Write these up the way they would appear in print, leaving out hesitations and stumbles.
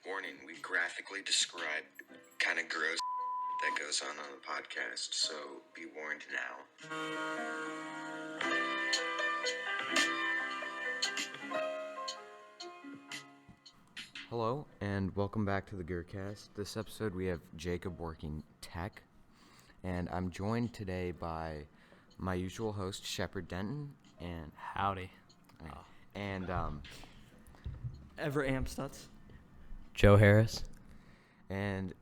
Warning, we graphically describe kind of gross that goes on the podcast, so be warned now. Hello, and welcome back to the Gercast. This episode we have Jacob working tech, and I'm joined today by my usual host, Sheppard Denton, and... Howdy. And, Everett Amstutz. Joe Harris. And,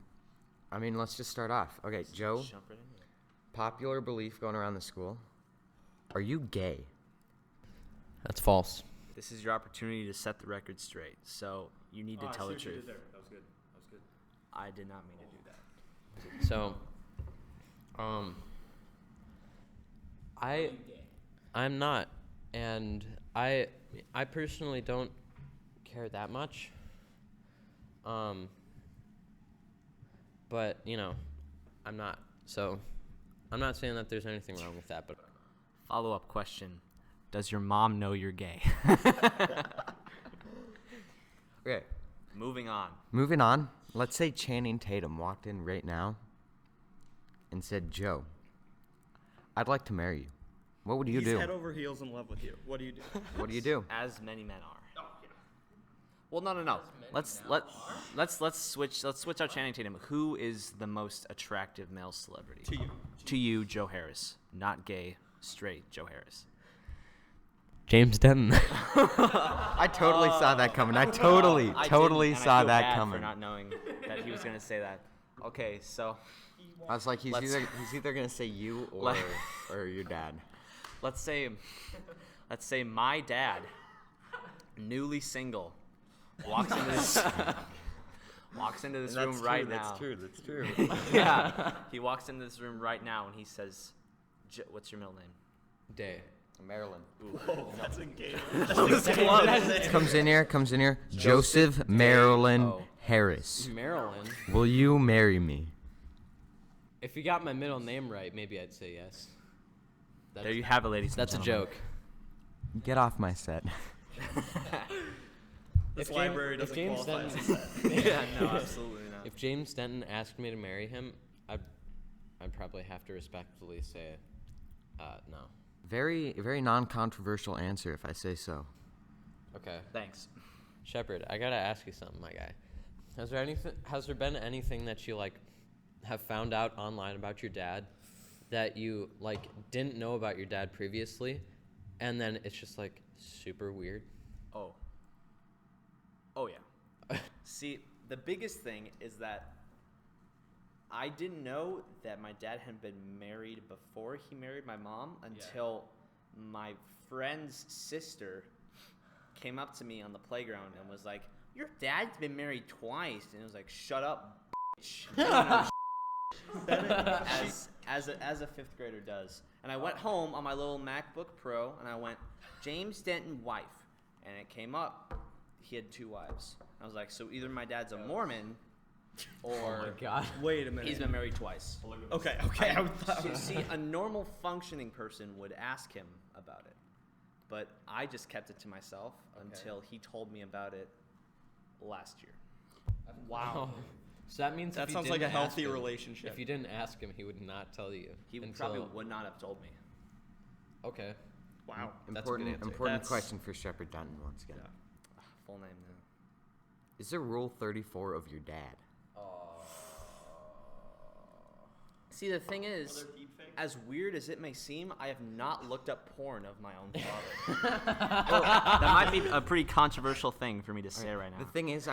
let's just start off. Okay, Joe, popular belief going around the school, are you gay? That's false. This is your opportunity to set the record straight, so you need to tell the truth. That was good. I did not mean to do that. So, I'm not, and I personally don't care that much. But I'm not. So, I'm not saying that there's anything wrong with that. But Follow-up question: does your mom know you're gay? Okay. Moving on. Let's say Channing Tatum walked in right now and said, Joe, I'd like to marry you. What would you do? He's head over heels in love with you. What do you do? What do you do? As many men are. Oh, yeah. Well, no. Let's switch out Channing Tatum. Who is the most attractive male celebrity? To you, Joe Harris. Not gay, straight Joe Harris. James Denton. I totally saw that coming. I totally saw that coming. For not knowing that he was gonna say that. Okay, so I was like, he's either gonna say you or your dad. let's say my dad, newly single, walks into this room right now. That's true. Yeah, he walks into this room right now and he says, "What's your middle name?" Day. Maryland. Whoa, that's a game. Comes in here. Joseph Maryland Harris. Maryland. Will you marry me? If you got my middle name right, maybe I'd say yes. There you have it, ladies and That's a gentlemen. joke. Get off my set. This library doesn't James qualify as a Denton, set. Yeah, no, absolutely not. If James Denton asked me to marry him, I'd probably have to respectfully say, no. Very, very non-controversial answer, if I say so. Okay. Thanks. Sheppard, I gotta ask you something, my guy. Has there been anything that you have found out online about your dad that you didn't know about your dad previously, and then it's just super weird? Oh yeah. See, the biggest thing is that I didn't know that my dad had been married before he married my mom until my friend's sister came up to me on the playground and was like, "Your dad's been married twice." And it was like, "Shut up, bitch." as a fifth grader does. And I went home on my little MacBook Pro and I went, "James Denton wife." And it came up, he had 2 wives. I was like, so either my dad's a Mormon or Oh my God. Wait a minute. he's been married twice. Okay. See, a normal functioning person would ask him about it, but I just kept it to myself until he told me about it last year. Wow. So that means That if you sounds like didn't a healthy ask him- relationship. If you didn't ask him, he would not tell you. He until- probably would not have told me. Okay. Wow. That's a good answer. Important That's- question for Sheppard Denton once again. Full name now. Is there Rule 34 of your dad? See, the thing is, as weird as it may seem, I have not looked up porn of my own father. That might be a pretty controversial thing for me to say right now. The thing is,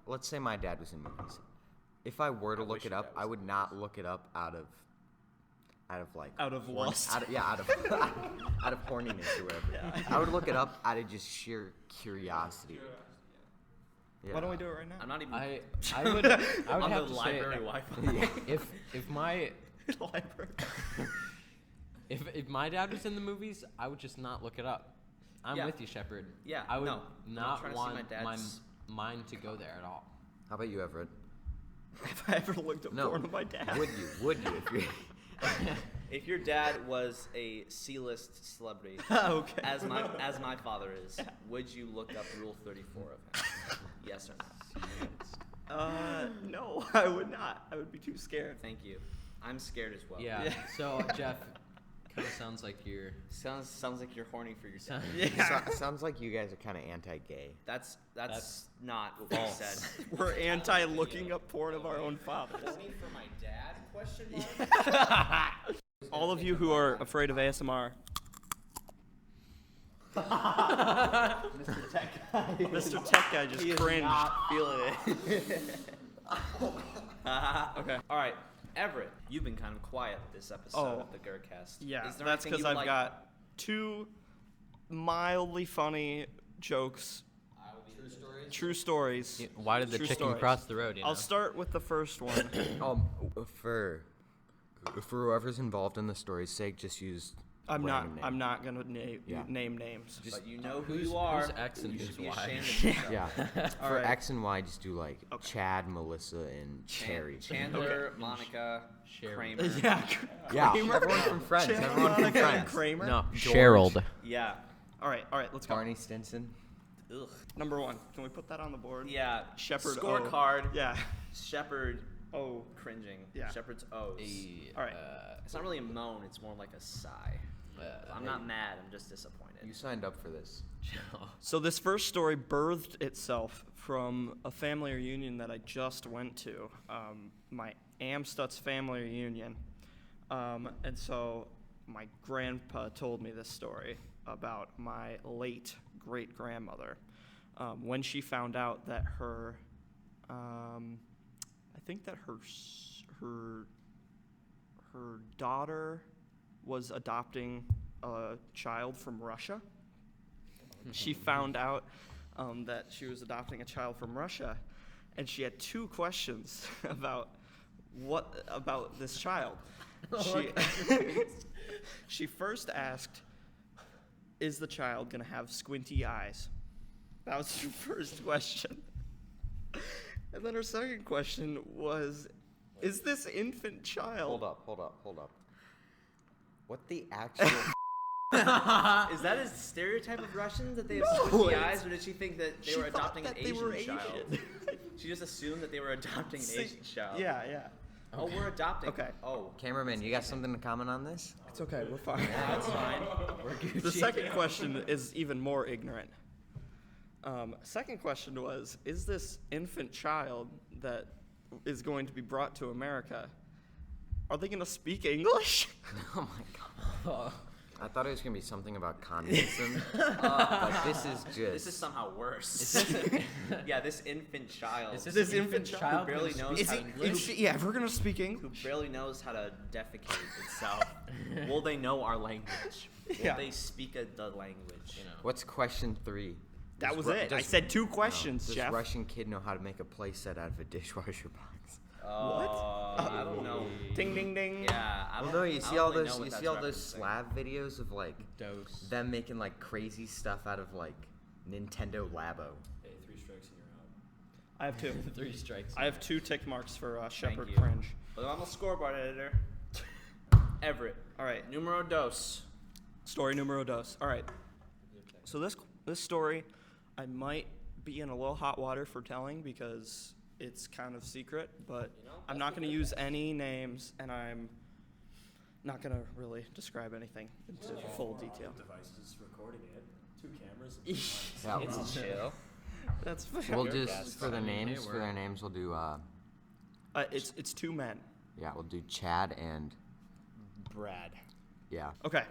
let's say my dad was in movies. If I were to look it up, I would not look it up out of lust. out of horniness or whatever. Yeah. I would look it up out of just sheer curiosity. Yeah. Why don't we do it right now? I'm not even. I would on have the to say library Wi-Fi. if my Library. if my dad was in the movies, I would just not look it up. I'm Yeah. with you, Sheppard. Yeah, I would no, I'm not trying to see my want dad's- my mind to go there at all. How about you, Everett? Have I ever looked up No. porn of my dad? Would you? If you If your dad was a C-list celebrity, Okay. as my father is, would you look up Rule 34 of him? Yes or no? No, I would not. I would be too scared. Thank you. I'm scared as well. Yeah. Yeah. So Jeff, kind of sounds like you're. Sounds like you're horny for your dad. Yeah. Sounds like you guys are kind of anti-gay. That's not what we said. We're anti looking up porn of our own fathers. Horny for my dad? Question mark. All of you who are afraid of ASMR. Mr. Tech Guy. Mr. Tech Guy just He is cringed. not feeling it. Okay. All right, Everett, you've been kind of quiet this episode Oh. of the Gercast. Yeah, Is there that's anything because you would I've like- got 2 mildly funny jokes. True stories. Why did the True chicken stories. cross the road? You know? I'll start with the first one. For whoever's involved in the story's sake, just use. I'm random name. not gonna Yeah. name names. But you know who Who's- you are. who's X and you who's should be Y? ashamed of yourself. Yeah. All For right. X and Y, just do like Okay. Chad, Melissa, and Cherry. Chandler, Monica, Sherry. Kramer. Yeah. Yeah, Kramer? everyone from Friends. Chandler, Everyone from Monica, and Friends. Kramer. No, George. Cheryl. Yeah. All right, let's go. Barney Stinson. Ugh. Number 1. Can we put that on the board? Yeah. Sheppard. Scorecard. Yeah. Sheppard. Oh. cringing. Yeah. Shepherd's O's. All right. It's not really a moan. It's more like a sigh. I'm not mad. I'm just disappointed. You signed up for this. So this first story birthed itself from a family reunion that I just went to, my Amstutz family reunion. And so my grandpa told me this story about my late great-grandmother when she found out that her, I think that her daughter was adopting a child from Russia. She found out that she was adopting a child from Russia, and she had 2 questions about this child. She first asked, "Is the child gonna have squinty eyes?" That was her first question. And then her second question was, "Is this infant child?" Hold up. What the actual? Is that a stereotype of Russians that they have squinty eyes, or did she think that they She were thought adopting an that they were Asian child? Asian. She just assumed that they were adopting an Asian child. Yeah. Oh, we're adopting. Okay. Oh, Cameraman, you got something to comment on this? It's okay, we're fine. that's fine. We're Gucci. The second question is even more ignorant. Second question was, is this infant child that is going to be brought to America, are they going to speak English? Oh my god. I thought it was gonna be something about communism, but this is just. This is somehow worse. Yeah, this infant child. Is This infant who child barely knows Is how it, to is she, yeah, if we're going to speak who English. barely knows how to defecate itself. Will they know our language? Will Yeah. they speak the language? You know. What's question 3? That Does was Ru- it. I does- said 2 questions, Does Jeff. Russian kid know how to make a play set out of a dishwasher box? I don't know. Ding, ding, ding. Yeah, I Well, don't. no, you I see don't all really those. know what You that's see all those referencing. Slav videos of like Dose. them making like crazy stuff out of like Nintendo Labo. I have 2. 3 strikes. I have 2 tick marks for Sheppard you. cringe. But I'm a scoreboard editor. Everett. All right. Numero dos. Story numero dos. All right. So this story, I might be in a little hot water for telling because it's kind of secret, but I'm not going to use any names, and I'm not going to really describe anything into full detail. Devices recording it. 2 cameras. Yeah, It's chill. That's we'll fair. just for the names. For their names, we'll do. It's 2 men. Yeah, we'll do Chad and Brad. yeah. Okay.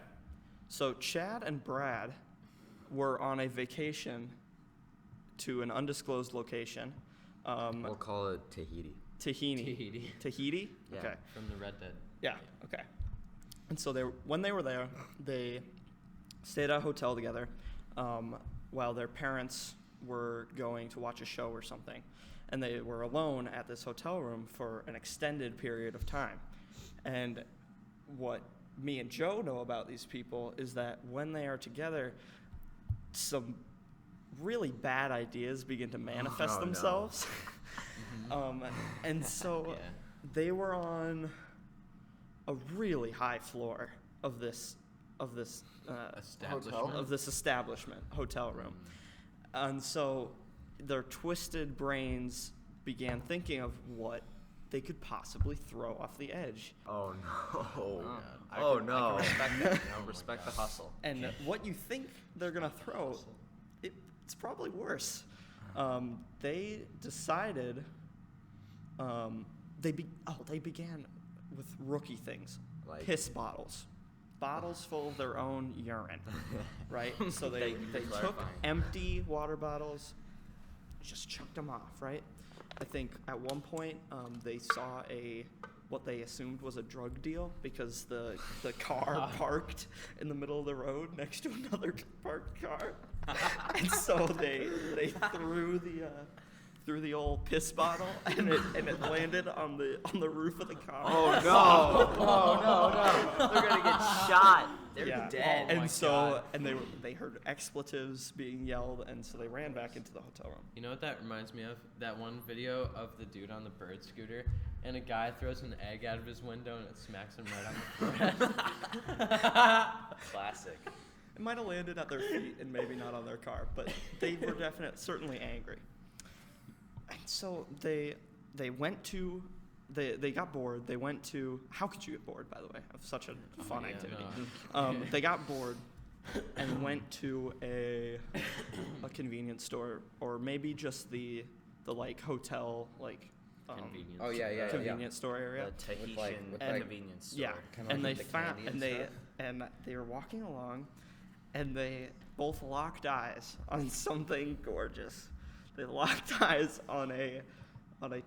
So Chad and Brad were on a vacation to an undisclosed location. We'll call it Tahiti. Tahiti. Tahiti? Yeah. Okay. From the Red Dead. Yeah, okay. And so when they were there, they stayed at a hotel together while their parents were going to watch a show or something. And they were alone at this hotel room for an extended period of time. And what me and Joe know about these people is that when they are together, some really bad ideas begin to manifest Oh, no. themselves. And so Yeah. they were on a really high floor of this establishment, hotel room. And so their twisted brains began thinking of what they could possibly throw off the edge. Oh no! I can respect that. Respect the hustle. And what you think they're gonna throw, it's probably worse. They decided. They began with rookie things, Like piss bottles full of their own urine, right? So they took clarifying. empty water bottles, just chucked them off, right? I think at one point they saw what they assumed was a drug deal because the car parked in the middle of the road next to another parked car, and so they threw the old piss bottle and it landed on the roof of the car. Oh no! They're gonna get shot. They're Yeah. dead. And so they heard expletives being yelled, and so they ran back into the hotel room. You know what that reminds me of? That one video of the dude on the bird scooter, and a guy throws an egg out of his window, and it smacks him right on the forehead. Classic. It might have landed at their feet and maybe not on their car, but they were certainly angry. And so they got bored. They went to, how could you get bored, by the way, of such a fun activity? No. They got bored and went to a convenience store, or maybe just the like hotel, like Convenience. Oh yeah. convenience store area. The Tahitian with convenience store. Yeah, Kinda and like they the found, candy and they were walking along, and they both locked eyes on something gorgeous. They locked eyes on a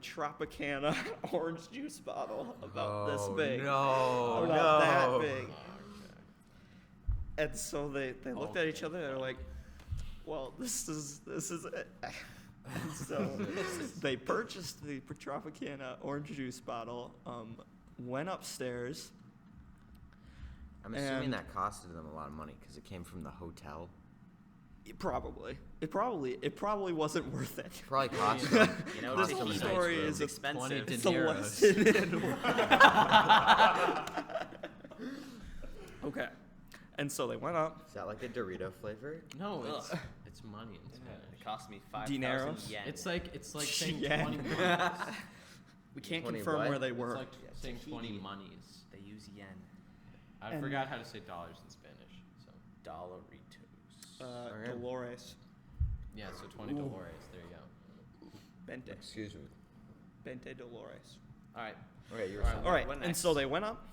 Tropicana orange juice bottle about this big, about that big. And so they looked at each other. They're like, "Well, this is it." And so they purchased the Tropicana orange juice bottle, went upstairs. I'm assuming And- that costed them a lot of money because it came from the hotel. It probably wasn't worth it. Probably cost them. You know, This Tahitian whole ice story cream is expensive. 20 It's a dineros. lesson in Okay, and so they went up. Is that like a Dorito flavor? No, Ugh. it's money in It Spanish. cost me 5,000 Dineros? yen. It's like saying Yen. 20 monies. We can't 20 confirm what? where they It's were. like saying Tahiti. 20 monies. They use yen. I And- forgot how to say dollars in Spanish. So Dollaritos. Okay. Dolores. yeah, so 20 Ooh. Dolores. There you go. Bente. Excuse me. Bente Dolores. All right. Okay, you were All right, saying. All right, What and next? so they went up,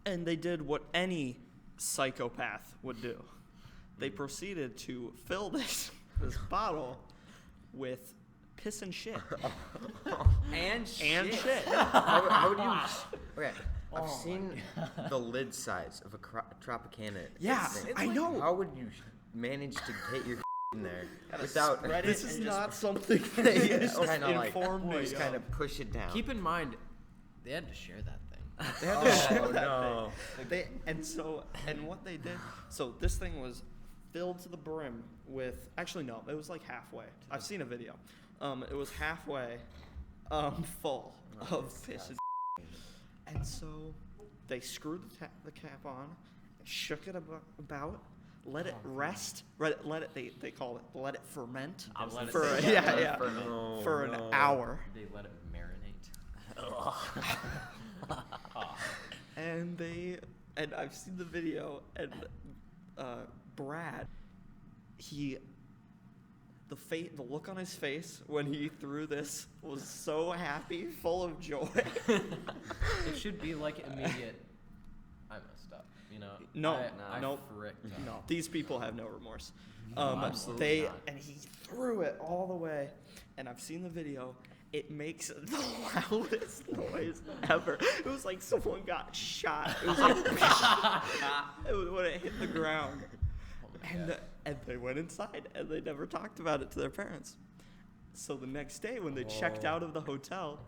and they did what any psychopath would do. They proceeded to fill this bottle with piss and shit. And And shit. How would you? Okay, I've seen the lid size of a Tropicana. Yeah, thing. I know. How would you manage to get your in there without? spread it This and is just- not something they just kind of like informed me just of. kind of push it down. Keep in mind, they had to share that thing. They had to share Oh that no! thing. And what they did, so this thing was filled to the brim with, actually no, it was like halfway. I've seen a video. It was halfway full of piss and and so they screwed the cap on, shook it about, let it rest, they call it, let it ferment I'll let it for sit yeah, down yeah, for a minute. for an hour. They let it marinate. And I've seen the video, and Brad, the look on his face when he threw this was so happy, full of joy. It should be like immediate. I messed up. You know. No, I nope. fricked up. No, these people have no remorse. absolutely not. And he threw it all the way, and I've seen the video. It makes the loudest noise ever. It was like someone got shot. It was like when it hit the ground. Oh my God. And they went inside, and they never talked about it to their parents. So the next day, when they checked out of the hotel,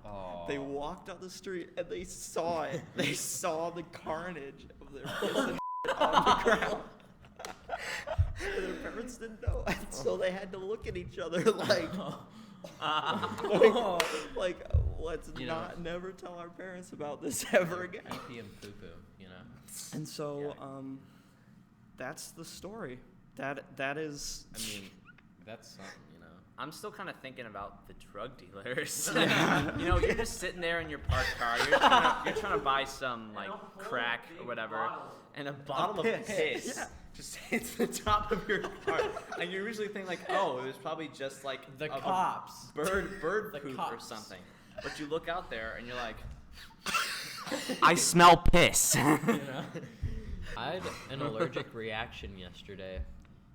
they walked on the street, and they saw it. They saw the carnage of their piss and on the ground. And their parents didn't know, and so they had to look at each other like let's You not never tell our parents about this ever again. Pee and poo poo, you know. And so, that's the story. That is. I mean, that's something, you know. I'm still kind of thinking about the drug dealers. You know, you're just sitting there in your parked car. You're trying to buy some like crack or whatever, and a bottle of piss Yeah. just hits the top of your car, and you usually think like, oh, it was probably just like The a cops. bird The poop or cops. something. But you look out there and you're like, I smell piss. You know? I had an allergic reaction yesterday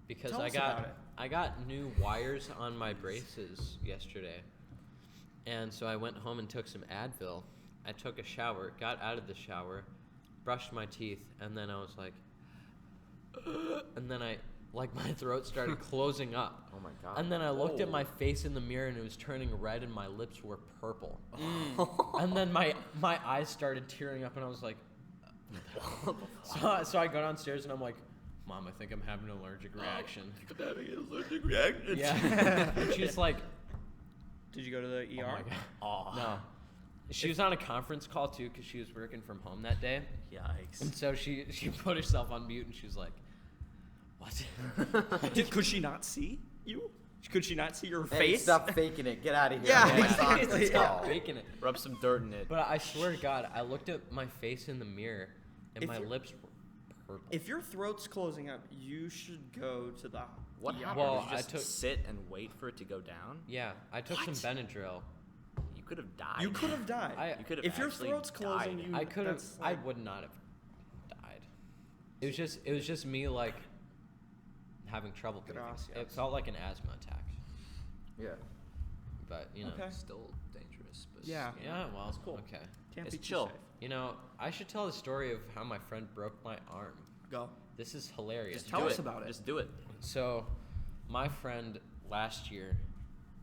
because Tell us about it. I got new wires on my braces yesterday. And so I went home and took some Advil. I took a shower, got out of the shower, brushed my teeth, and then I was like, and then my throat started closing up. Oh my god. And then I looked at my face in the mirror and it was turning red and my lips were purple. And then my eyes started tearing up and I was like, so I go downstairs and I'm like, Mom, I think I'm having an allergic reaction. I'm having an allergic reaction. Yeah. And she's like, Did you go to the ER? oh my God. No. She was on a conference call too because she was working from home that day. Yikes. And so she put herself on mute and she was like, what? Could she not see you? Could she not see your Hey, face? stop faking it. Get out of here. Yeah, Oh my God, exactly. let's go. Faking it. Rub some dirt in it. But I swear to God, I looked at my face in the mirror and If my you're- lips were purple. If your throat's closing up, you should go to the. What ER. happened? Well, Did you just I took- sit and wait for it to go down? Yeah, I took some Benadryl. You could have died. You could have died. You could have If your actually throat's closing, died. you. I could have. that's I like- would not have died. It was just me like having trouble breathing. Gracias. It felt like an asthma attack. Yeah. But you know. Okay. Still dangerous, but Yeah. Yeah. Well, That's cool. Okay. Can't It's be too chill. safe. You know, I should tell the story of how my friend broke my arm. Go. This is hilarious. Just Tell do us it. about it. Just do it. So, my friend last year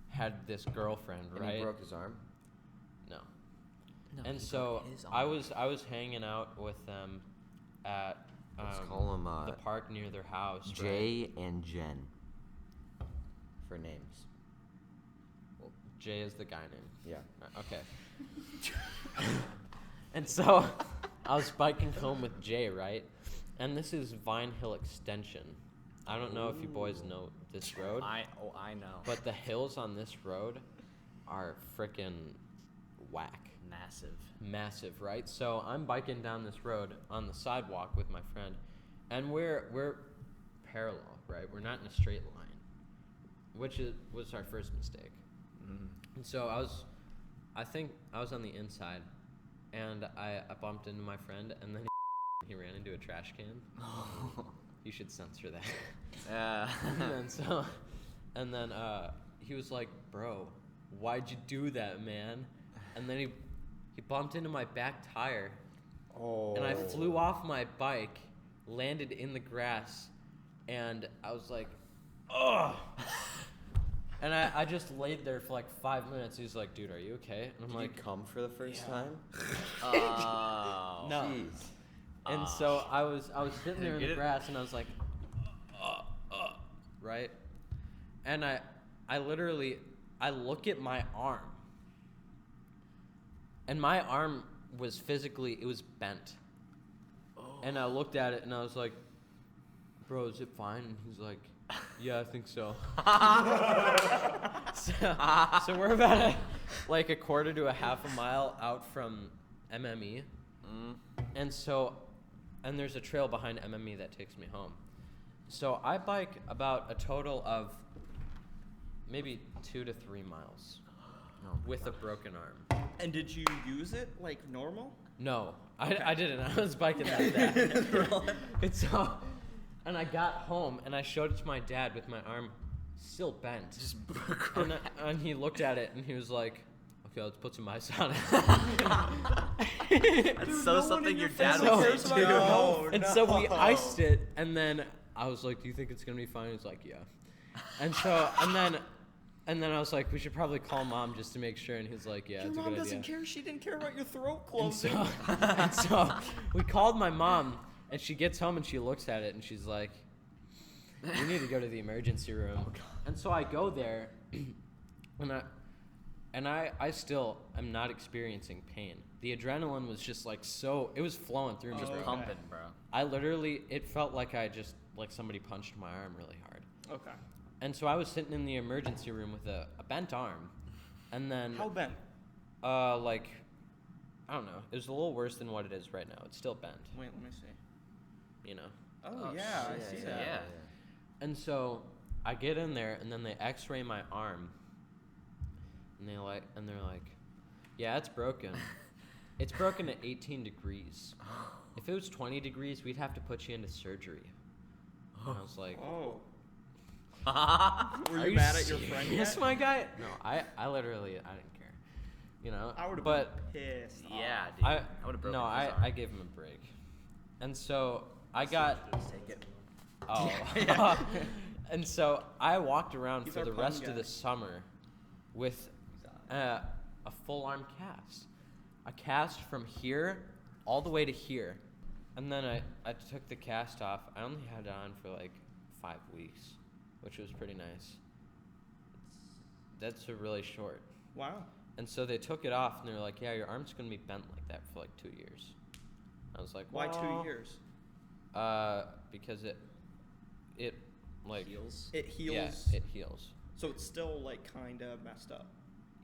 had this girlfriend, And right? he broke his arm. No. And so I was hanging out with them at Let's call him the park near their house. Right? Jay and Jen. For names. Well, Jay is the guy name. Yeah. Okay. And so I was biking home with Jay, right? And this is Vine Hill Extension. I don't know if you boys know this road, I know. but the hills on this road are frickin' whack. Massive. Massive, right? So I'm biking down this road on the sidewalk with my friend, and we're parallel, right? We're not in a straight line, which was our first mistake. And so I think I was on the inside, and I bumped into my friend, and then he ran into a trash can. You should censor that. Yeah. and then he was like, "Bro, why'd you do that, man?" And then he bumped into my back tire, and I flew off my bike, landed in the grass, and I was like, "Ugh." And I just laid there for like 5 minutes. He's like, "Dude, are you okay?" And I'm Did like, you come for the first time? Oh. "No." Jeez. And so I was sitting there in Get the it? grass, and I was like, right? And I literally look at my arm, and my arm was physically, it was bent. And I looked at it, and I was like, "Bro, is it fine?" And he's like, "Yeah, I think so." So we're about like a quarter to a half a mile out from MME. And there's a trail behind MME that takes me home. So I bike about a total of maybe 2 to 3 miles with a broken arm. And did you use it like normal? No, I didn't. I was biking like that. And I got home and I showed it to my dad with my arm still bent. And he looked at it and he was like, "Okay, let's put some ice on it." That's so something your dad So- would say too. And so we iced it, and then I was like, "Do you think it's gonna be fine?" He's like, "Yeah." And so, and then I was like, "We should probably call Mom just to make sure." And he's like, "Yeah, Your it's a mom good doesn't idea." care. She didn't care about your throat And closing. so we called my mom, and she gets home and she looks at it and she's like, "You need to go to the emergency room." And so I go there, and And I still am not experiencing pain. The adrenaline was just like it was flowing through me, Just bro. pumping, bro. I literally, it felt like like somebody punched my arm really hard. Okay. And so I was sitting in the emergency room with a bent arm. And then, How bent? like, I don't know. It was a little worse than what it is right now. It's still bent, Wait, let me see. you know. Oh, yeah, I see that. Yeah. And so I get in there, and then they X-ray my arm, and they're like, yeah, it's broken. It's broken at 18 degrees. If it was 20 degrees, we'd have to put you into surgery. And I was like, Oh. Are Were you mad at your friend serious, yet? my guy? No, I literally, I didn't care. You know, I would have but been pissed. Yeah, dude. I would have broken no, his arm. I gave him a break, and so I got Take it. oh, and so I walked around He's for our the pun rest guy. of the summer with a full arm cast, a cast from here all the way to here, and then I took the cast off. I only had it on for like 5 weeks, which was pretty nice. That's a really short. Wow. And so they took it off, and they were like, yeah, your arm's going to be bent like that for like 2 years. I was like, Why well, 2 years? Because it like Heels. It heals. Yeah, it heals. So it's still like kind of messed up.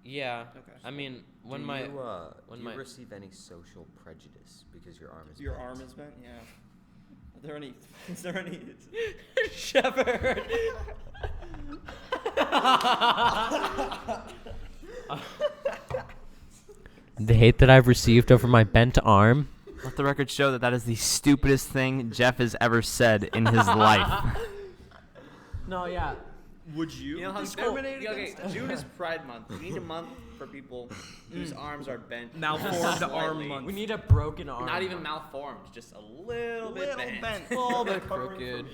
Yeah. Okay. I mean, when do my you, when do my you receive any social prejudice because your arm is Your bent? arm is bent. Yeah. Are there any? Is there any? Sheppard. The hate that I've received over my bent arm. Let the record show that is the stupidest thing Jeff has ever said in his life. No, yeah. Would you, You know how discriminate okay, against June is Pride Month. We need a month for people whose arms are bent. Malformed arm slightly. month. We need a broken arm. Not even malformed, just a little bit bent. A little bit crooked.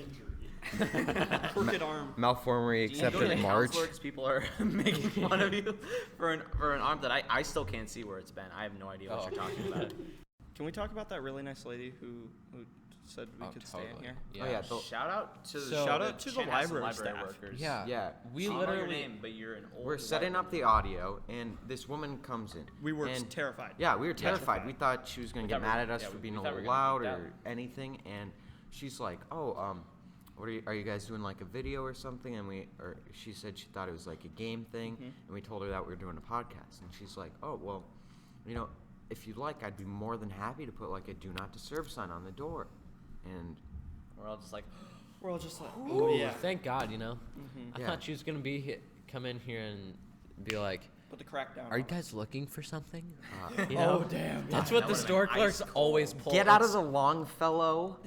crooked arm? Malformity Do you go except to the in March. counselor 'cause people are making fun of you for an arm that I still can't see where it's bent. I have no idea what you're talking about. Can we talk about that really nice lady who said we could stay in here? Yeah. Oh yeah, Shout out to So- Shout out to the Chanhassen library staff. workers. Yeah. yeah. We I don't know your literally. name, but you're an old We're setting white up the audio, and this woman comes in. We were and terrified. Yeah, we were terrified. We thought she was gonna get thought we mad were- at us yeah, for we being a thought we little were gonna loud be or dumb. anything, and she's like, "Oh, what are you guys doing, like a video or something?" And she said she thought it was like a game thing, and we told her that we were doing a podcast, and she's like, "Oh, well, if you'd like, I'd be more than happy to put like a do not disturb sign on the door," and We're all just like, We're all just like, Ooh, oh yeah. Thank God, I Yeah. thought she was gonna come in here and be like, Put the crack down. "Are you on guys looking for something?" Oh damn. That's Yeah, what that the would've store been clerks ice cold. always pull. get out of the Longfellow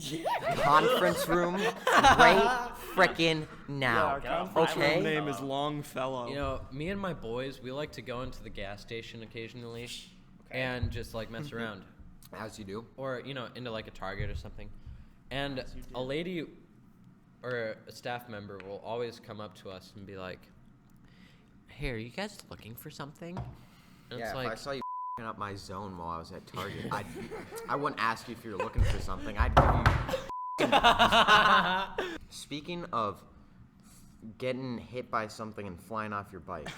conference room right frickin' now. Our conference Okay. room name is Longfellow. You know, me and my boys, we like to go into the gas station occasionally and just like mess around. As you do. Or, into like a Target or something. And a lady or a staff member will always come up to us and be like, "Hey, are you guys looking for something?" And Yeah, it's if like, I saw you up my zone while I was at Target, I wouldn't ask you if you were looking for something. I'd give you. Speaking of getting hit by something and flying off your bike,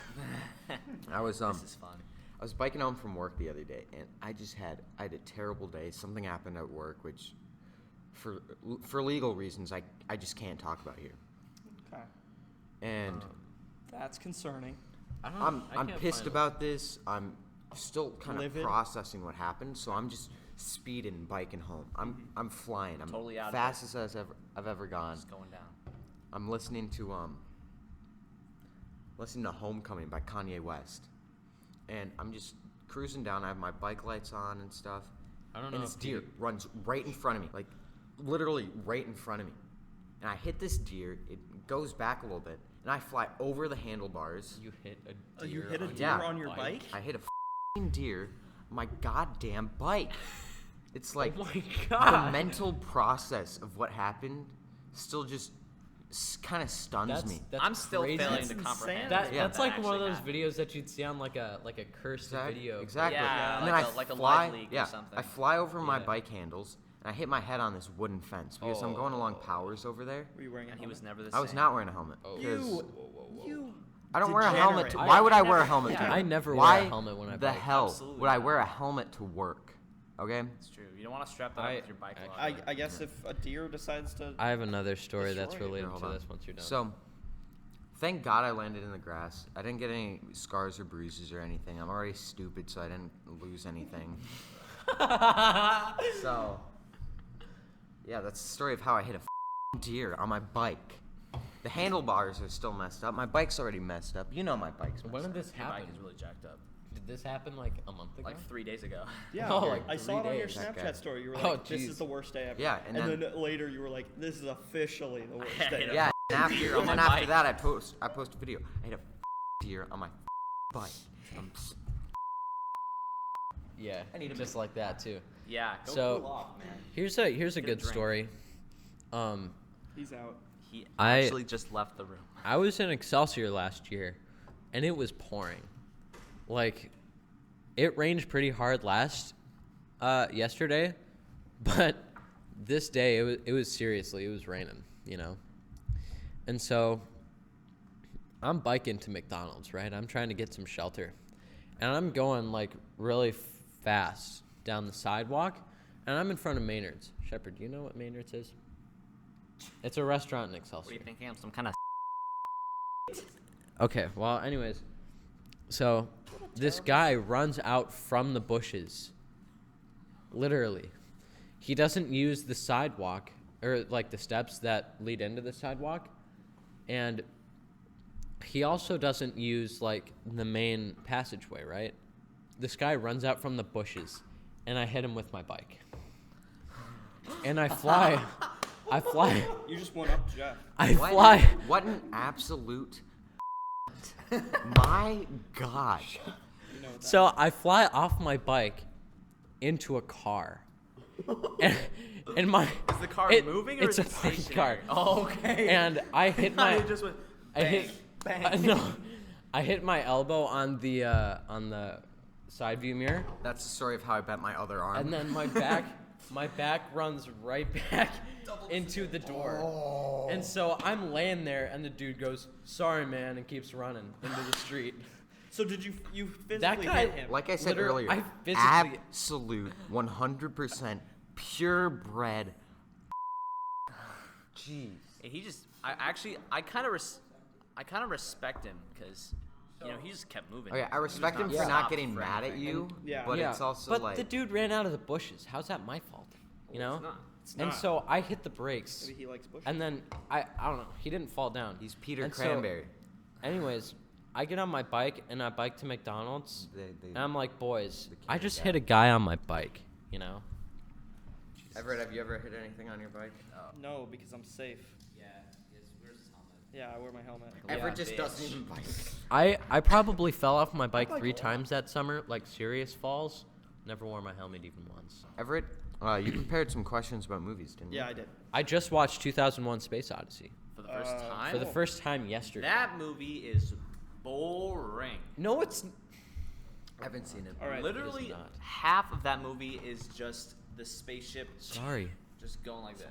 I was this is fun. I was biking home from work the other day, and I had a terrible day. Something happened at work, which, for legal reasons, I just can't talk about here. Okay. And That's concerning. I don't I'm I can't pissed find about this. I'm still kind of Livid? processing what happened, so I'm just speeding, biking home. I'm flying. I'm Totally out of fastest I've ever gone. Just going down. I'm listening to Homecoming by Kanye West, and I'm just cruising down. I have my bike lights on and stuff. I don't know And this if deer runs right in front of me, like literally right in front of me. And I hit this deer. It goes back a little bit, and I fly over the handlebars. you hit a Oh, deer. you hit a on deer Yeah. on your bike? I hit a f***ing deer on my goddamn bike. It's like Oh my the God. mental process of what happened still just kind of stuns me. That's I'm still crazy. failing That's to insane. comprehend. That's that like one of actually those happened. videos that you'd see on like a cursed video. Exactly. Yeah, and like then a- like a fly, live leak or yeah, something. I fly over my Yeah. bike handles, and I hit my head on this wooden fence because I'm going along Powers over there. Were you wearing a And he was helmet? never the same. I was not wearing a helmet. Oh. 'cause You I don't wear a helmet. Degenerate. Why would I wear a helmet? Yeah, to I never Why wear a helmet when I the bike. hell Absolutely would I not. wear a helmet to work? Okay. It's true. You don't want to strap that up with your bike. I guess if a deer decides to. I have another story that's Destroy it. related Hold to on. this once you're done. So, thank God I landed in the grass. I didn't get any scars or bruises or anything. I'm already stupid, so I didn't lose anything. So, yeah, that's the story of how I hit a deer on my bike. The handlebars are still messed up. My bike's already messed up. You know my bike's messed when up. did this Your happen? bike is really jacked up. Did this happen like a month ago? Like 3 days ago. Yeah, Oh, like I saw it 3 on your days. Okay. Snapchat story. You were Oh, like, "This jeez. is the worst day ever." Yeah, and then later you were like, "This is officially the worst day ever." Yeah, and after, On my and after bike. that, I post a video. I hit a deer on my bike. Yeah, I need a just like that too. Yeah. Go So- cool off, man. Here's a Get a good drink. story. He's out. He I- actually just left the room. I was in Excelsior last year, and it was pouring. Like, it rained pretty hard yesterday, but this day it was raining, you know. And so I'm biking to McDonald's, right? I'm trying to get some shelter, and I'm going like really fast down the sidewalk, and I'm in front of Maynard's. Sheppard, do you know what Maynard's is? It's a restaurant in What Excelsior. do you think? I'm some kind of. Okay, well, anyways, so this guy runs out from the bushes. Literally. He doesn't use the sidewalk, or like the steps that lead into the sidewalk. And he also doesn't use like the main passageway, right? This guy runs out from the bushes, and I hit him with my bike. And I fly. You just went up to Jeff. What an absolute. My gosh. You know that. So I fly off my bike into a car. and my Is the car moving or it's is a it parked stationary? car. Oh, okay. And I hit my You just went I bang, hit bang. no, I hit my elbow on the side view mirror, That's the story of how I bent my other arm. and then my back runs right back into the door. And so I'm laying there, and the dude goes, "Sorry, man," and keeps running into the street. So did you physically That guy- hit him? Like I said Literally, earlier, I physically- absolute 100% purebred. Jeez. And he just, I kind of respect him because, you know, he just kept moving. Okay, I He was respect him not for not stopped getting for mad at anything. you, Yeah. but Yeah, it's also but like the dude ran out of the bushes. How's that my fault? You know? It's not. And so I hit the brakes, Maybe he likes bushes. and then I don't know. He didn't fall down. he's Peter And so- Cranberry. Anyways, I get on my bike and I bike to McDonald's, They- and I'm like, boys, the I kid just guy. hit a guy on my bike. You know? Everett, have you ever hit anything on your bike? No, because I'm safe. Yeah. Where's his helmet? Yeah, I wear my helmet. Everett Yeah, just bitch. doesn't even bike. I probably fell off my bike bike 3 a lot. times that summer, like serious falls. Never wore my helmet even once. Everett, you prepared some questions about movies, didn't you? Yeah, I did. I just watched 2001: Space Odyssey For the first time? for the first time yesterday. That movie is boring. No, it's I haven't seen it. All right. Literally, not. half of that movie is just the spaceship sorry. just going like this.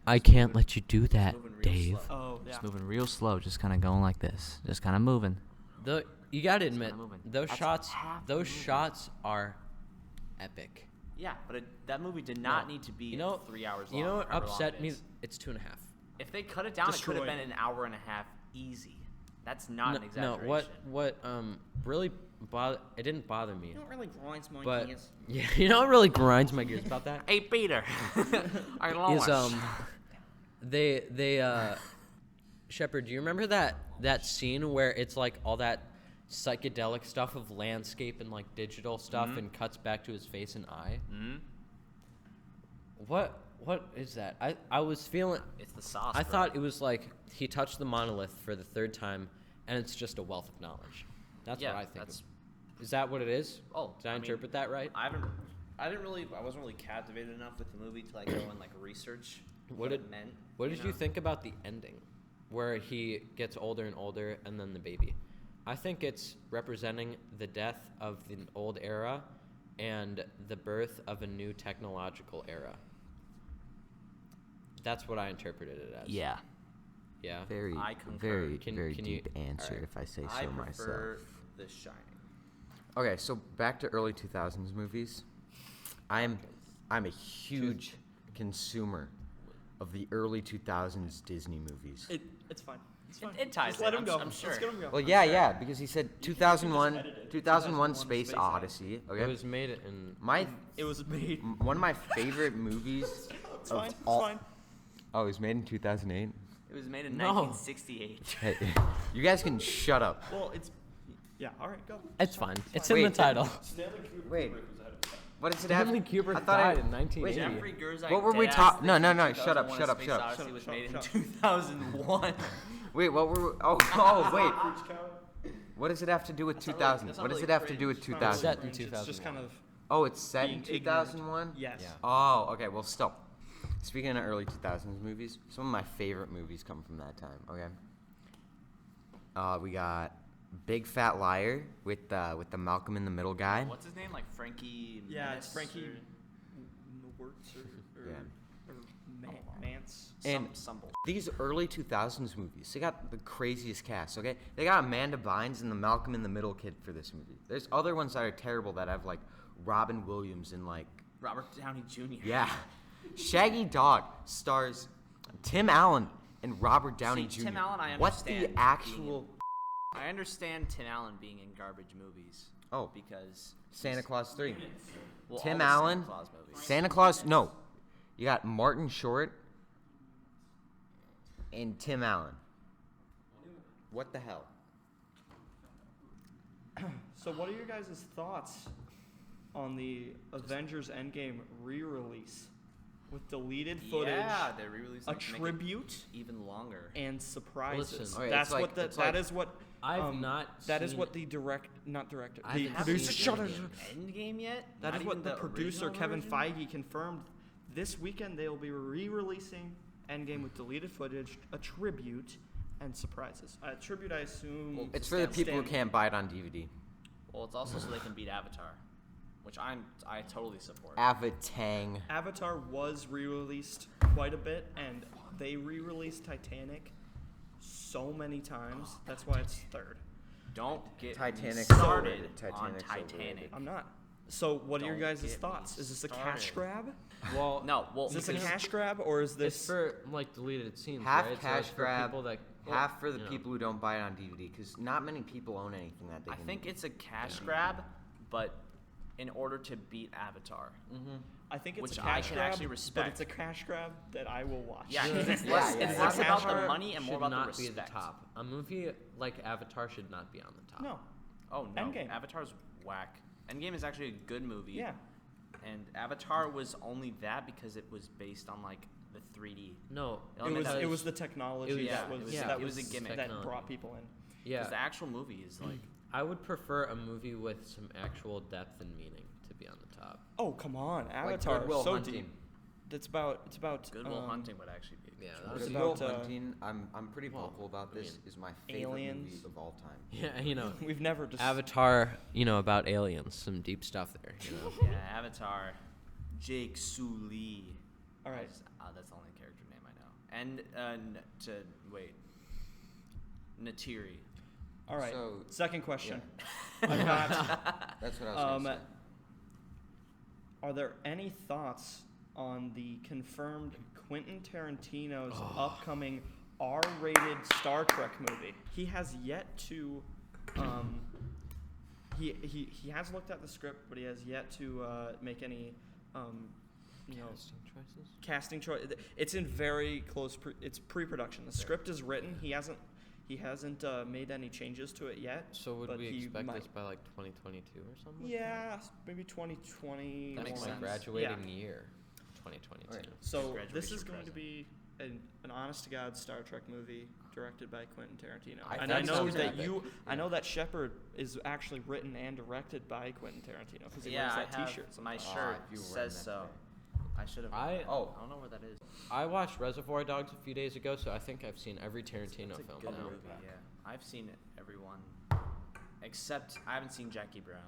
I can't let you do that, Moving real Dave. slow. Oh, yeah. Just moving real slow, just kind of going like this. Just kind of moving. You gotta admit, kinda moving. those That's shots, half those the movie. shots are epic. Yeah, but that movie did not No. need to be You know, 3 hours long. You know what however long upset it me? is. It's 2.5. If they cut it down, it could have Destroyed. been an hour and a half easy. That's not an No, exaggeration. what really it didn't bother me. You know what really grinds my But gears? yeah, you know what really grinds my gears about that Hey, Peter. I is lost. they Sheppard, do you remember that scene where it's like all that psychedelic stuff of landscape and like digital stuff and cuts back to his face and eye? Mhm. What is that? I was feeling It's the sauce. I bro. thought it was like he touched the monolith for the 3rd time and it's just a wealth of knowledge. That's Yeah, what I think. that's- Is that what it is? Oh, Did I mean, interpret that right? I wasn't really captivated enough with the movie to like go and like research What it did- meant. What did you know? think about the ending, where he gets older and older, and then the baby? I think it's representing the death of the old era and the birth of a new technological era. That's what I interpreted it as. Yeah. Yeah. Very, I concur. very, Can very you- deep answer, alright. if I say I so prefer myself. The Shining. Okay, so back to early 2000s movies. I'm a huge consumer of the early 2000s Disney movies. It's fine. It's fine. It ties Just let in, him go. I'm sure. Let's let him go. Well, yeah, because he said 2001, 2001 Space Space Odyssey. It Okay, was made in. It was made. one of my favorite movies It's of fine. It's all. fine. Oh, it was made in 2008. It was made in No. 1968. Hey, you guys can shut up. Well, it's. Yeah. All right. Go. It's fine. It's Wait, in the title. Stanley Kubrick Wait. was ahead of his time. What does it have? Stanley Kubrick I thought I- died in 1980. Jeffrey Gerczak. What were we deadass talk- no, thinks no, shut up, 2001: shut up, Space shut up. Odyssey was Shut up, made in shut up. 2001. Wait, what were? Oh, wait. Preach, Cowan. What does it have to do with That's not 2000? really- what does that's it not have to really do with It's not 2000? Set in range, It's just kind of. Oh, it's set in being ignorant. 2001? Yes. Yeah. Oh, okay. Well, stop. Speaking of early 2000s movies, some of my favorite movies come from that time. Okay. We got Big Fat Liar with the Malcolm in the Middle guy. What's his name? Like Frankie? Yeah, it's Muniz Frankie or- Wertz or, Yeah. or Mance. And some bull- these early 2000s movies, they got the craziest cast. Okay, they got Amanda Bynes and the Malcolm in the Middle kid for this movie. There's other ones that are terrible that have like Robin Williams and like Robert Downey Jr. yeah, Shaggy Dog stars Tim Allen and Robert Downey See, Jr. Tim Allen, I What's the understand actual? I understand Tim Allen being in garbage movies. Oh. Because Santa Claus 3. well, Tim all the Allen, Santa Claus movies. Santa Claus. No, you got Martin Short and Tim Allen. What the hell? So, what are your guys' thoughts on the Avengers Endgame re-release with deleted footage, Yeah, they re-released a it to make it tribute, even longer. and surprises? Listen. Okay, That's it's like- what the, it's that like- is what I've not that is seen- what the not director, I the haven't producer. seen Shut up. Endgame. Endgame yet? That Not is what even the producer original Kevin version? Feige confirmed. This weekend they will be re-releasing Endgame with deleted footage, a tribute, and surprises. A tribute, I assume. It's for the people who Stan- can't buy it on DVD. Well, it's also so they can beat Avatar, which I totally support. Avatang. Avatar was re-released quite a bit, and they re-released Titanic so many times. That's why it's third. Don't get Titanic's started overrated. on Titanic's Titanic. overrated. I'm not. So, what are your Don't guys' get me thoughts? Is this a cash started. grab? Well, No, well, Is this a because- cash grab, or is it's this? for like deleted scenes, Half right? So cash it's for grab, people that, half for the you know. people who don't buy it on DVD, because not many people own anything that they I can. think it's a cash grab, but in order to beat Avatar. I think it's which a I cash can grab, actually but respect. it's a cash grab that I will watch. Yeah, Yeah. 'cause it's Yeah, less, yeah, it's yeah. less about the Avatar money and more should about not the be at respect. the top. A movie like Avatar should not be on the top. No. Oh no, Endgame. Avatar's whack. Endgame is actually a good movie. Yeah. And Avatar was only that because it was based on like the 3D. No, It was the technology it was- that yeah, was yeah, that it was a gimmick. that Technology. brought people in. yeah. Because the actual movie is like I would prefer a movie with some actual depth and meaning to be on the top. Oh come on, like Avatar Good Will so Hunting. deep. It's about Good Will Hunting would actually be. Yeah, What Good about, Will Hunting. I'm pretty well, vocal about I this. mean, Is my favorite movie Aliens. of all time. Yeah, you know, We've never just Avatar, you know, about aliens, some deep stuff there. You know. Yeah, Avatar. Jake Sully. All right. That's the only character name I know. And Natiri. All right. So- Second question. I've got, That's what I was gonna say. are there any thoughts on the confirmed Quentin Tarantino's upcoming R-rated Star Trek movie? He has yet to. He has looked at the script, but he has yet to make any. Casting choices? Casting choice. It's in very close. It's pre-production. The script is written. He hasn't made any changes to it yet. So would but we he expect might. this by like 2022 or something? like Yeah, maybe 2020. That makes my sense. graduating year, 2022. Alright. So Graduation this is going present. to be an honest-to-God Star Trek movie directed by Quentin Tarantino. I And I think know sounds that epic. I know that Sheppard is actually written and directed by Quentin Tarantino because he Yeah, wears I that have T-shirt. my Ah, shirt if you were says in that so. today. I should have. I don't know where that is. I watched Reservoir Dogs a few days ago, so I think I've seen every Tarantino It's a film good now. movie. Yeah, I've seen everyone except I haven't seen Jackie Brown.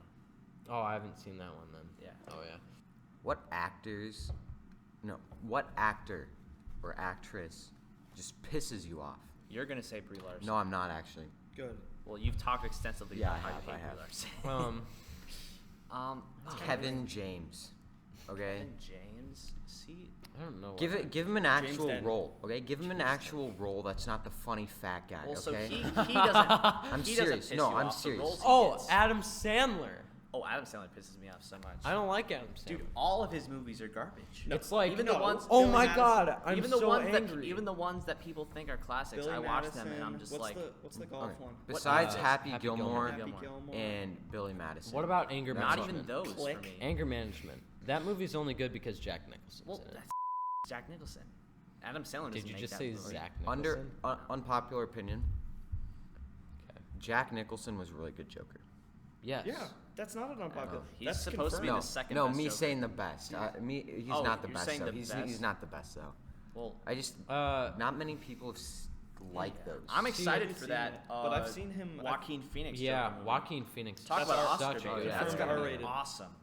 Oh, I haven't seen that one then. Yeah. Oh yeah. What actor or actress just pisses you off? You're gonna say Brie Larson. No, I'm not actually. Good. Well, you've talked extensively Yeah, about how I you have, hate I Brie have. Larson. Kevin James. Okay. Kevin James. See, I don't know. Give him an James actual Denton. role. Okay. Give him an actual role that's not the funny fat guy. well, Okay. so he doesn't. I'm he serious. Doesn't piss No, you I'm off. The serious. roles he Oh, gets- Adam Sandler. Oh, Adam Sandler pisses me off so much. I don't like Adam Sandler. Dude, all of his movies are garbage. It's like even the ones. Oh Billy my Madison. God, I'm even the so ones angry. that even the ones that people think are classics, Billy I watch Madison. them and I'm just what's like, what's the golf Okay. one? Besides Happy Happy Gilmore, Happy Gilmore. Gilmore. and Billy Madison. What about Anger That's not all. even those Click. for me. Anger Management? That movie's only good because Jack Nicholson's Well, in it. that's Jack Nicholson. Adam Sandler doesn't Did you make just that say movie. Zach Nicholson? Unpopular opinion. Okay. Jack Nicholson was a really good Joker. Yes. Yeah, that's not an unpopular. He's That's supposed to be confirmed. the second No, best me Joker. saying the best. He's Oh, not the you're best saying though. the He's best? not the best though. Well, I just Uh, not many people have like those. I'm excited haven't for seen that. it, but I've seen him. Joaquin Phoenix. yeah, Joker movie. Joaquin Phoenix. Talk is about such Oscar a bait. good That's actor. gonna be R-rated. awesome.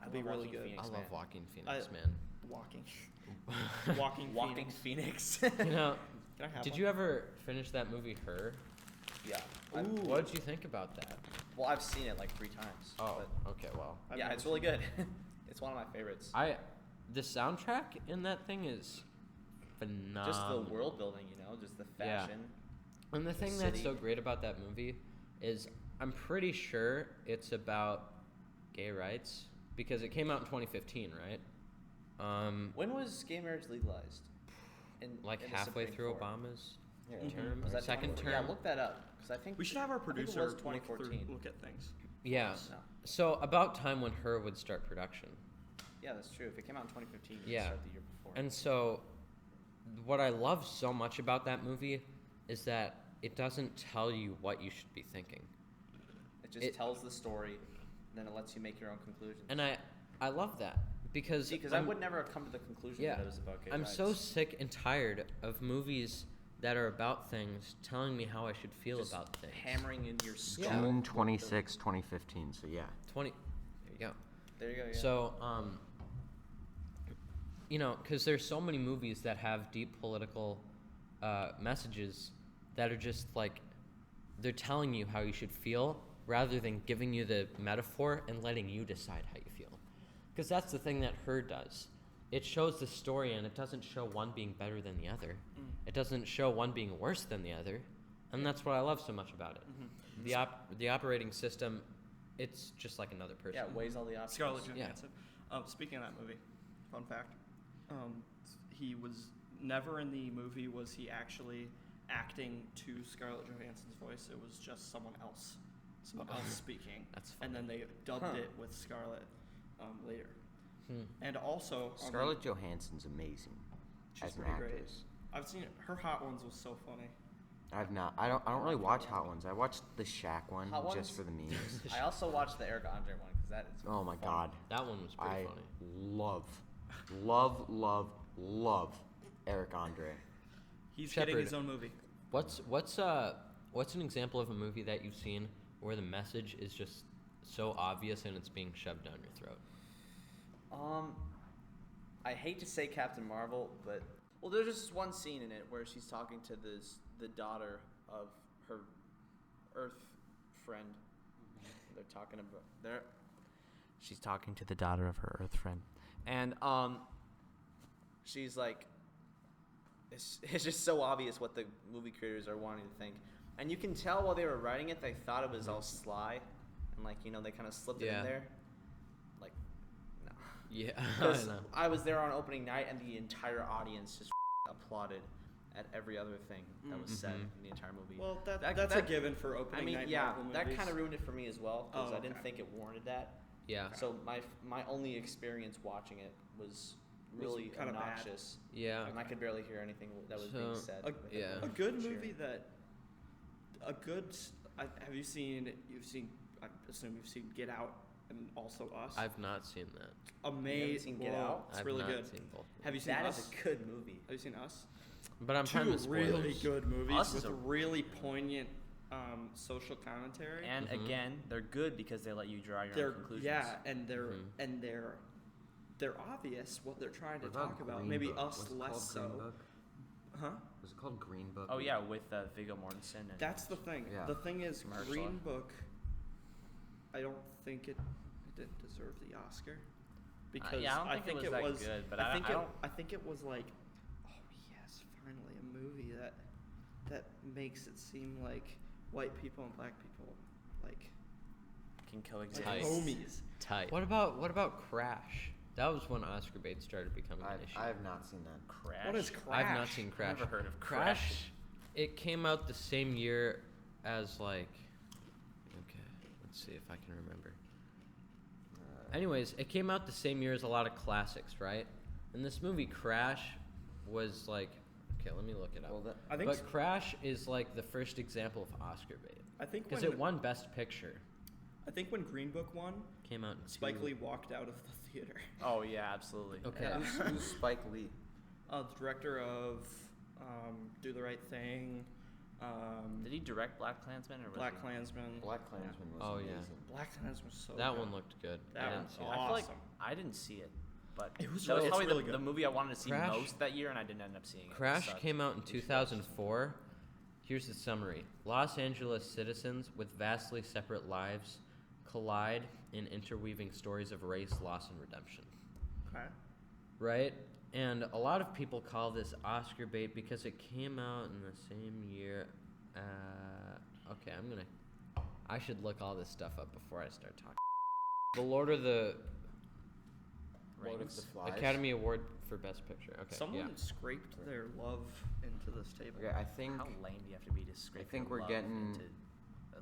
That'd be really good. I love man. Joaquin Phoenix, man. Walking. Walking. Walking Phoenix. Phoenix. You know, Can I have did one? you ever finish that movie, Her? yeah. What did you think about that? Well, I've seen it like 3 times. Oh, but okay, well. I've yeah, never it's really seen good. It's one of my favorites. The soundtrack in that thing is phenomenal. Just the world building, just the Yeah. fashion. And the the thing that's city. so great about that movie is I'm pretty sure it's about gay rights because it came out in 2015, right? When was gay marriage legalized? Like in the halfway Supreme through Court? Obama's Mhm. term, Was that second 2014? term. Yeah, look that up because I think We should have our I think it producer was 2014. look at things. Yeah. No. So about time when Her would start production. Yeah, that's true. If it came out in 2015, it would Yeah. start the year before. And so what I love so much about that movie is that it doesn't tell you what you should be thinking. it just tells the story, and then it lets you make your own conclusions. And I love that because See, because I would never have come to the conclusion Yeah. that it was about gay I'm rights. so sick and tired of movies that are about things telling me how I should feel Just about things. hammering into your skull. Yeah. June 26, 2015. So yeah. 20. There you go. There you go. Yeah. So, because there's so many movies that have deep political messages that are just like, they're telling you how you should feel rather than giving you the metaphor and letting you decide how you feel. Because that's the thing that Her does. It shows the story and it doesn't show one being better than the other. It doesn't show one being worse than the other. And that's what I love so much about it. The operating system, it's just like another person. yeah, it weighs all the options. Scarlett Yeah. Johansson. Speaking of that movie, fun fact, he was never in the movie. Was he actually acting to Scarlett Johansson's voice? It was just someone else speaking. That's funny. And then they dubbed it with Scarlett later. And also Scarlett Johansson's amazing She's as an pretty great. actress. I've seen her Hot Ones was so funny. I've not. I don't really watch Hot Ones. I watched the Shaq one Hot Ones? just for the memes. I also watched the Eric Andre one because that is. Oh my fun. God. That one was pretty I funny. love Eric Andre. He's Sheppard. getting his own movie. What's an example of a movie that you've seen where the message is just so obvious and it's being shoved down your throat? I hate to say Captain Marvel, but there's just one scene in it where she's talking to the daughter of her Earth friend. They're talking about She's talking to the daughter of her Earth friend, and she's like, it's just so obvious what the movie creators are wanting to think, and you can tell while they were writing it, they thought it was all sly, and they kind of slipped it Yeah. in there, like, no. Yeah, Because I know. I was there on opening night, and the entire audience just applauded at every other thing that was said in the entire movie. Well, That- that's a that- given for opening night yeah, Marvel that movies. kind of ruined it for me as well because Oh, I didn't okay. think it warranted that. Yeah, So my only experience watching it was really kinda bad. obnoxious, yeah. and I could barely hear anything that was being So, said. A, with yeah. everyone a good cheering. movie that have you seen? I assume you've seen Get Out and also Us. I've not seen that. haven't seen Get Out? It's I've really not good. seen both. Have you seen That Us? is a good movie. Have you seen Us? But I'm trying to Two really spoilers. good movies Us is with a- really poignant social commentary. And again, they're good because they let you draw your they're own conclusions. yeah, and they're obvious what they're trying to talk about. Maybe Us less so. Huh? Was it called Green Book? Oh yeah, with Viggo Mortensen. And That's the thing. Yeah. The thing is, Mahershala. Green Book, I don't think it didn't deserve the Oscar. Because yeah, I don't think it was that good, but I don't. I think it was like, oh yes, finally a movie that makes it seem like white people and black people like Can coexist. Tight. homies. Tight. What about Crash? That was when Oscar bait started becoming an issue. I have not seen that. Crash. What is Crash? I've not seen Crash. Never heard of Crash. Crash. It came out the same year as like. Okay, let's see if I can remember. Anyways, it came out the same year as a lot of classics, right? And this movie Crash was like, okay, let me look it up. Well, I think But Crash is like the first example of Oscar bait I think because when it won Best Picture. I think when Green Book won, Came out in Spike Lee walked out of the theater. Oh yeah, absolutely. Okay. Who's Spike Lee? The director of Do the Right Thing, Did he direct Black Klansman or was Black he? Klansman. Black Klansman was Oh, yeah. amazing. Black Klansman was so That good. one looked good. That I didn't one's see it. I feel like awesome. I didn't see it, but It was that was really- probably it's really the good. movie I wanted to see Crash- most that year, and I didn't end up seeing it. It Crash sucked. came out in 2004. Here's the summary. Los Angeles citizens with vastly separate lives collide in interweaving stories of race, loss, and redemption. Okay. Right? And a lot of people call this Oscar bait because it came out in the same year. Okay, I should look all this stuff up before I start talking. The Lord of the Rings. Flies. Academy Award for Best Picture. Okay, Someone yeah. scraped their love into this table. Okay, I think. How lame do you have to be to scrape think your we're love getting into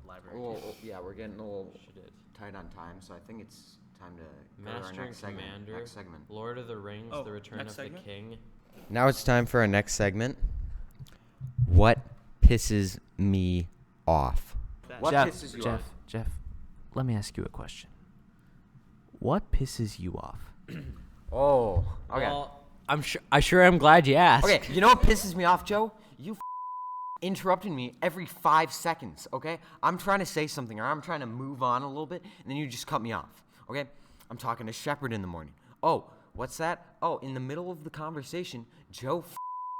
a library? Yeah, we're getting a little She did. tight on time, so I think it's time to go to our Master and next segment. Commander, Next segment. Lord of the Rings, Oh, The Return next of segment? the King. Now it's time for our next segment. What pisses me off? What pisses you off? Jeff, let me ask you a question. What pisses you off? Oh, okay. Well, I sure am glad you asked. Okay, you know what pisses me off, Joe? You interrupting me every 5 seconds, okay? I'm trying to say something or I'm trying to move on a little bit, and then you just cut me off, okay? I'm talking to Sheppard in the morning. Oh, what's that? Oh, in the middle of the conversation, Joe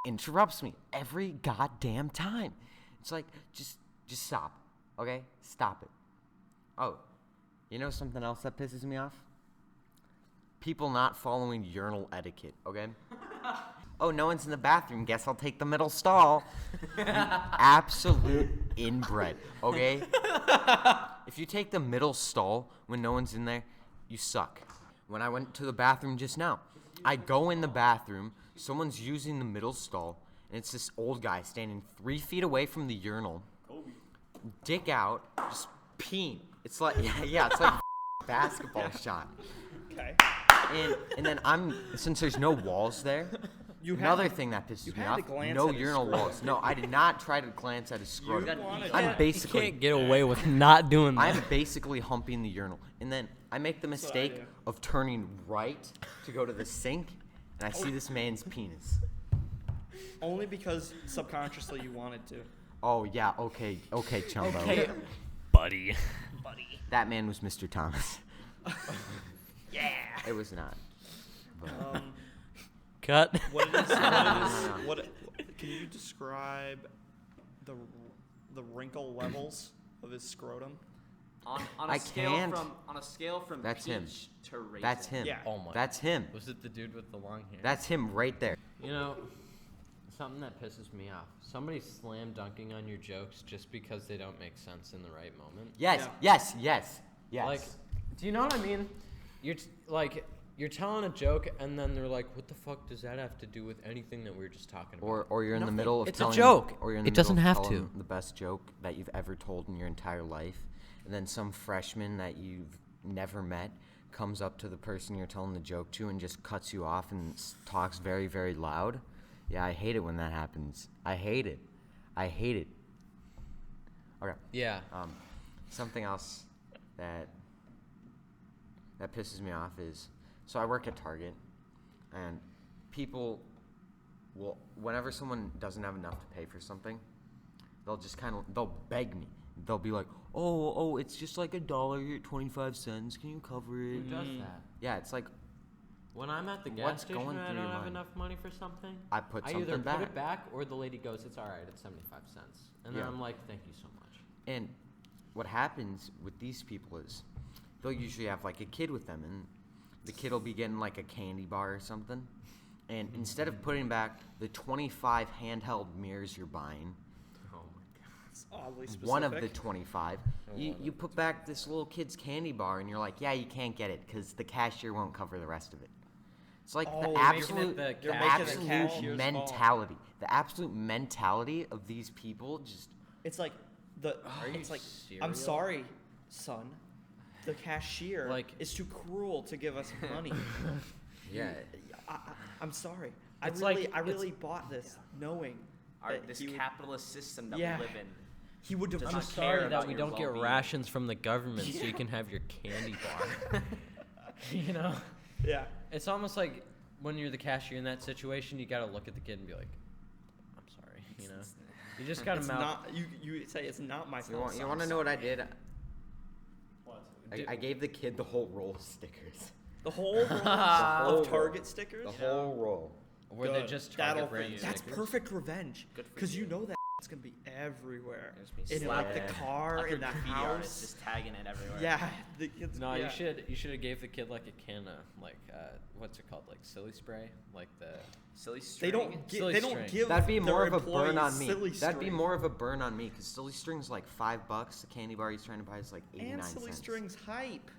interrupts me every goddamn time. It's like, just stop, okay? Stop it. Oh, you know something else that pisses me off? People not following urinal etiquette, okay? Oh, no one's in the bathroom. Guess I'll take the middle stall. You absolute inbred, okay? If you take the middle stall when no one's in there, you suck. When I went to the bathroom just now, I go in the bathroom, someone's using the middle stall, and it's this old guy standing 3 feet away from the urinal, dick out, just peeing. It's like, yeah, it's like a basketball shot. Okay. And then since there's no walls there, another thing that pisses me had off, to glance no at his urinal scrotum. walls. No, I did not try to glance at his scrotum. wanted I'm to. basically, Can't get away with not doing that. I'm basically humping the urinal. And then I make the what I mistake do. of turning right to go to the sink, and I see this man's penis. Only because subconsciously you wanted to. Oh, yeah, okay, Chumbo. Okay, buddy. That man was Mr. Thomas. Yeah. It was not. But, Cut. What it is? no. What? Can you describe the wrinkle levels of his scrotum? On I a scale can't. from That's peach him. to raisin. that's him. Yeah. Oh my. That's him. Was it the dude with the long hair? That's him right there. You know, something that pisses me off. Somebody slam dunking on your jokes just because they don't make sense in the right moment. Yes, Yeah. yes. Like, do you know what I mean? You're telling a joke and then they're like, "What the fuck does that have to do with anything that we were just talking about?" Or you're in the Nothing. middle of It's a telling joke. Or you're in It the middle doesn't of have telling to. the best joke that you've ever told in your entire life, and then some freshman that you've never met comes up to the person you're telling the joke to and just cuts you off and talks very, very loud. Yeah, I hate it when that happens. I hate it. Okay. Yeah. Something else that pisses me off is, so I work at Target, and people will, whenever someone doesn't have enough to pay for something, they'll beg me. They'll be like, oh, it's just like $1.25. Can you cover it? Who does that? Yeah, it's like, When I'm at the gas What's station going and I through don't your have mind? enough money for something, I put I something either back. put it back or the lady goes, it's all right, it's 75 cents. And then Yeah. I'm like, thank you so much. And what happens with these people is they'll usually have like a kid with them, and the kid will be getting like a candy bar or something. And instead of putting back the 25 handheld mirrors you're buying, Oh my god. It's oddly specific. one of the 25, you put back this little kid's candy bar, and you're like, yeah, you can't get it because the cashier won't cover the rest of it. It's like Oh, the you're absolute, making it the You're making the absolute cashier's mentality. The absolute mentality of these people just. It's like the. Are you it's like serial? I'm sorry, son. The cashier Like- is too cruel to give us money. Yeah. I'm sorry. It's I like- really bought this knowing that This he would, capitalist system that Yeah. we live in. he would Does have. I'm not sorry care that about we your don't get well-being. rations from the government so you can have your candy bar. You know? Yeah. It's almost like when you're the cashier in that situation, you gotta look at the kid and be like, I'm sorry, you know? You just gotta It's mouth. not. You say it's not my fault. You want to know what I did? What? I gave the kid the whole roll of stickers. The whole roll whole of Target stickers. The whole roll. Were they Good. just That'll- Target brand That's stickers? perfect revenge. Good for Because you you. know that it's gonna be everywhere. It's gonna be In like slapped. the car, Like in the graffiti artists house. just tagging it everywhere. Yeah, the kids. No, yeah. you should have gave the kid like a can of like what's it called, like silly spray, like the. Silly They string. don't. Silly They don't string. give. That'd be their more of a burn on employees me. silly That'd be string. more of a burn on me because silly string's like $5. The candy bar he's trying to buy is like 89 And silly cents. string's hype.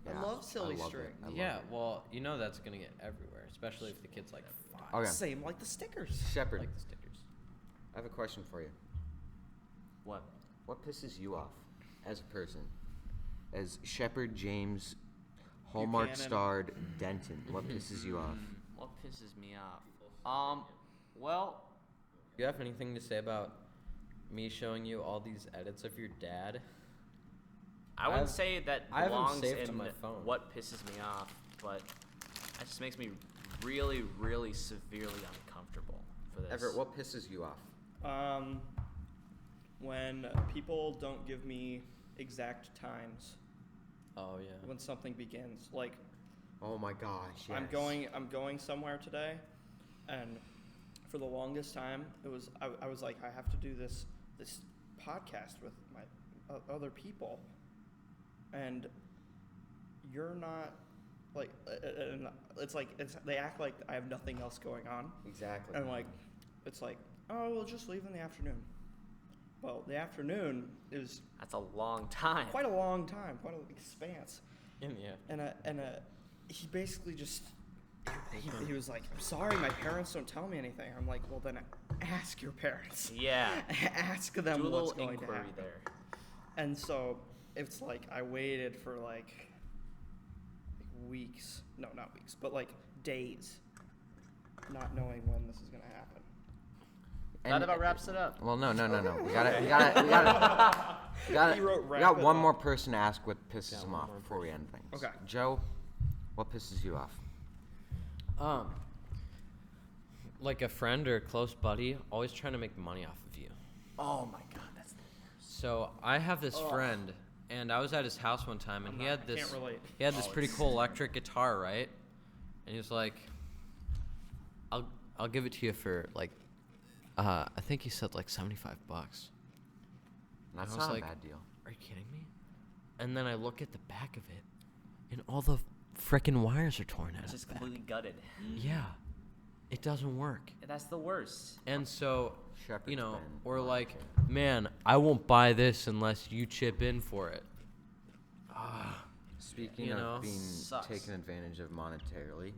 Yeah, I love silly love it. string. I love Yeah, it. well, you know that's gonna get everywhere, especially if the kid's like 5. Okay. Same like the stickers. Sheppard, Like the stickers. I have a question for you. What? What pisses you off as a person? As Sheppard James Hallmark Buchanan. starred Denton, what pisses you off? What pisses me off? Well, Do you have anything to say about me showing you all these edits of your dad? I wouldn't I've- say that I have 'em belongs saved to in my phone. what pisses me off, but that just makes me really, really severely uncomfortable for this. Everett, what pisses you off? When people don't give me exact times Oh yeah. when something begins, like Oh my gosh, yes. I'm going somewhere today, and for the longest time I was like, I have to do this podcast with my other people, and you're not like, and it's like they act like I have nothing else going on, Exactly. and like it's like, oh, we'll just leave in the afternoon. Well, the afternoon is That's a long time. quite a long time, quite an expanse. Yeah. And he basically just he was like, I'm sorry, my parents don't tell me anything. I'm like, well then ask your parents. Yeah. Ask them Do a what's little going to inquiry happen. there. And so it's like I waited for like weeks, no, not weeks, but like days, not knowing when this is gonna happen. That about wraps it up. Well, no. We got He wrote we wrap got it one up. more person to ask what pisses Yeah, him one off more before we end things. Okay. Joe, what pisses you off? Like a friend or a close buddy always trying to make money off of you. Oh my god, that's So I have this friend, and I was at his house one time, and I'm he not- had I this. can't relate. He had this pretty cool electric guitar, right? And he was like, "I'll give it to you for like, I think he said like $75." That's I was not like, a bad deal. Are you kidding me? And then I look at the back of it, and all the frickin' wires are torn out. It's of just the back. completely gutted. Yeah, it doesn't work. That's the worst. And so, Sheppard's you know, been or on like, it. man, I won't buy this unless you chip in for it. Speaking You of know? being Sucks. taken advantage of monetarily,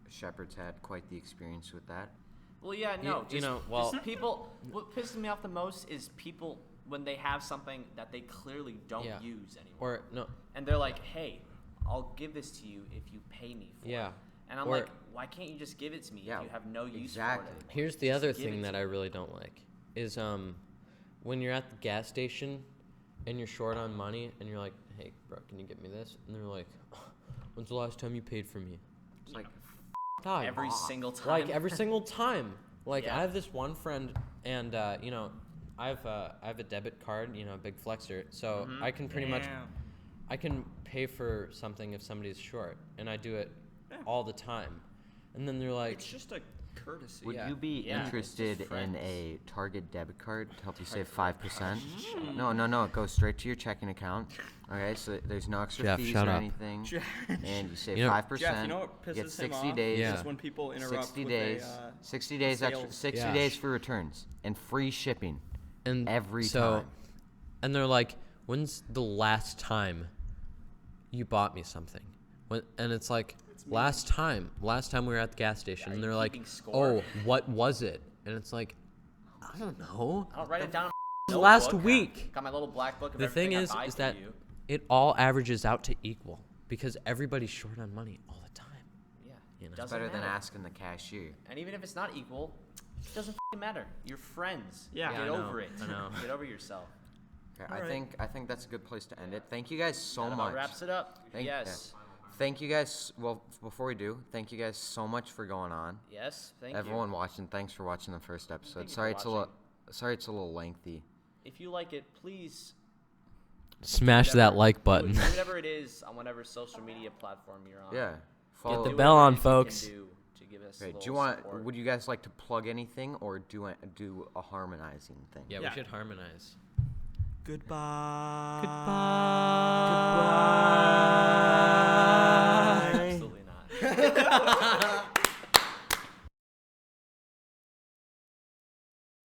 Sheppard's had quite the experience with that. Well, yeah, no. you know, well- just people. What pisses me off the most is people when they have something that they clearly don't Yeah. use anymore, Or no, and they're like, "Hey, I'll give this to you if you pay me for Yeah. it." And I'm Or- like, "Why can't you just give it to me Yeah, if you have no use exactly. for it?" anymore? here's the Just other give thing it that to I me." really don't like is when you're at the gas station and you're short on money and you're like, "Hey, bro, can you get me this?" And they're like, "When's the last time you paid for me?" It's like, Dog. Every single time. Like every single time. Like Yeah. I have this one friend, and you know, I have a debit card, you know, a big flexer, so I can pretty much, I can pay for something if somebody's short, and I do it all the time. And then they're like, It's just a courtesy. Would Yeah. you be Yeah, it's interested just in friends. a Target debit card to help you save 5%? No. It goes straight to your checking account. Okay, so there's no extra Jeff, fees shut or up. anything, and you save You know- 5%. Jeff, you know what you get pisses him 60 off? days. Yeah. Is when people interrupt 60 with days. a, 60 days extra. sales. 60 Yeah. days for returns and free shipping and every so, time. And they're like, when's the last time you bought me something? And it's like, last time we were at the gas station. Are And you they're like, keeping score? oh, what was it? And it's like, I don't know. I'll write it down. in It a was last notebook. week. Got my little black book of The thing everything I is buy that for you. it all averages out to equal because everybody's short on money all the time. Yeah, You know. doesn't It's better than matter. asking the cashier. And even if it's not equal, it doesn't matter. You're friends. Yeah. Get I know, over it. I know. Get over yourself. Okay, All right. I think that's a good place to end it. Thank you guys so That much. about wraps it up. Thank- Yes. Thank you guys. Well, before we do, thank you guys so much for going on. Yes. Thank Everyone you. watching, thanks for watching the first episode. Thank you for Sorry it's a little watching. lengthy. If you like it, please Smash that like button. do whatever it is on whatever social media platform you're on. Yeah. Get Follow. the Do bell whatever on, it is you folks. can do to give us a Okay, do you little want? support. Would you guys like to plug anything or do a harmonizing thing? Yeah, Yeah. we should harmonize. Goodbye. Goodbye. Absolutely not.